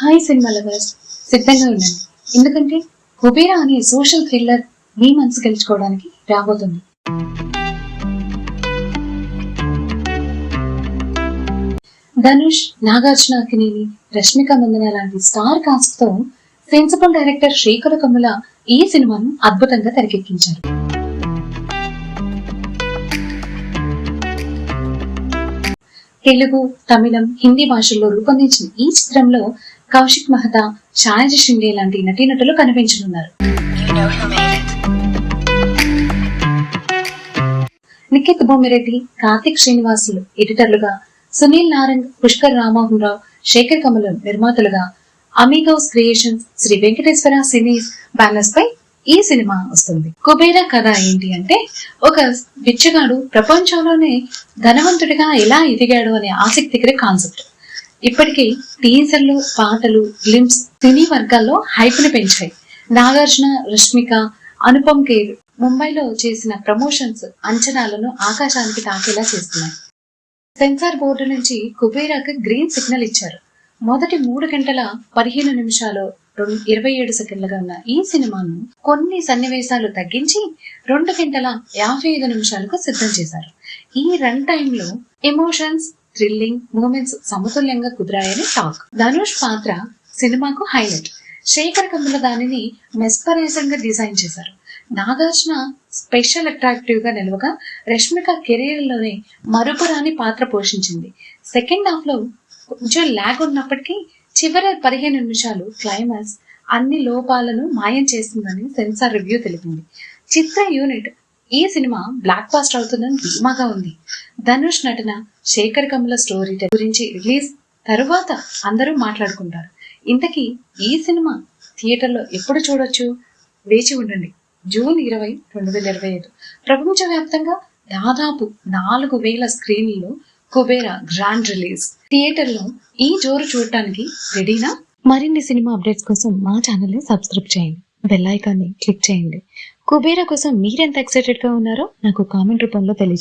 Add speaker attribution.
Speaker 1: Hi cinema lovers, సిద్ధంగా ఉండండి. ఎందుకంటే కుబేరా అనే సోషల్ థ్రిల్లర్ మీ మనసు గెలుచుకోవడానికి రాబోతుంది. ధనుష్, నాగార్జున అక్కినేని, రష్మిక మందన లాంటి స్టార్ కాస్ట్ తో సెన్సిబుల్ డైరెక్టర్ శ్రీకర కమల ఈ సినిమాను అద్భుతంగా తెరకెక్కించారు. తెలుగు, తమిళం, హిందీ భాషల్లో రూపొందించిన ఈ చిత్రంలో కౌశిక్ మెహతా, షాయజ్ షిండే లాంటి నటీనటులు కనిపించనున్నారు. నిఖిత్ భూమిరెడ్డి, కార్తిక్ శ్రీనివాసులు ఎడిటర్లుగా, సునీల్ నారంగ్, పుష్కర్ రామ్మోహన్ రావు, శేఖర్ కమలం నిర్మాతలుగా, Amigos Creations, Shri Venkateswara Cines banners పై ఈ సినిమా వస్తుంది. కుబేరా కథ ఏంటి అంటే, ఒక బిచ్చగాడు ప్రపంచంలోనే ధనవంతుడిగా ఎలా ఎదిగాడు అనే ఆసక్తికర కాన్సెప్ట్. ఇప్పటికీ టీజర్లు, పాటలు, గ్లిమ్స్ సినీ వర్గాల్లో హైప్ ని పెంచాయి. నాగార్జున, రష్మిక, అనుపమ్ ఖేర్ ముంబైలో చేసిన ప్రమోషన్స్ అంచనాలను ఆకాశానికి తాకేలా చేస్తున్నాయి. సెన్సార్ బోర్డు నుంచి కుబేరాకు గ్రీన్ సిగ్నల్ ఇచ్చారు. మొదటి 3 గంటల 15 నిమిషాలు 27 సెకండ్లుగా ఉన్న ఈ సినిమాను కొన్ని సన్నివేశాలు తగ్గించి 2 గంటల 55 నిమిషాలకు సిద్ధం చేశారు. ఈ రన్ టైమ్ లో ఎమోషన్స్, థ్రిల్లింగ్ మూమెంట్స్ సమతుల్యంగా కుదిరాయని టాక్. ధనుష్ పాత్ర సినిమాకు హైలైట్. శేఖర్ కమల దానిని మెస్పరైజింగ్ గా డిజైన్ చేశారు. నాగార్జున స్పెషల్ అట్రాక్టివ్ గా నిలవగా, రష్మిక కెరీర్ లోనే మరుపురాని పాత్ర పోషించింది. సెకండ్ హాఫ్ లో కొంచెం ల్యాగ్ ఉన్నప్పటికీ చివరి 15 నిమిషాలు క్లైమాక్స్ అన్ని లోపాలను మాయం చేస్తుందని సెన్సార్ రివ్యూ తెలిపింది. చిత్ర యూనిట్ ఈ సినిమా బ్లాక్ బాస్టర్ అవుతుందని ధీమాగా ఉంది. ధనుష్ నటన, శేఖర్ కమల స్టోరీ గురించి రిలీజ్ తరువాత అందరూ మాట్లాడుకుంటారు. ఇంతకీ ఈ సినిమా థియేటర్లో ఎప్పుడు చూడొచ్చు? వేచి ఉండండి. జూన్ 20, 2025 ప్రపంచవ్యాప్తంగా దాదాపు 4000 స్క్రీన్లలో కుబేరా గ్రాండ్ రిలీజ్. థియేటర్ లో ఈ జోరు చూడటానికి రెడీనా? మరిన్ని సినిమా అప్డేట్స్ కోసం మా ఛానల్ ని సబ్స్క్రైబ్ చేయండి, బెల్ ఐకాన్ ని క్లిక్ చేయండి. కుబేరా కోసం మీరెంత ఎక్సైటెడ్ గా ఉన్నారో నాకు కామెంట్ రూపంలో తెలియజేయండి.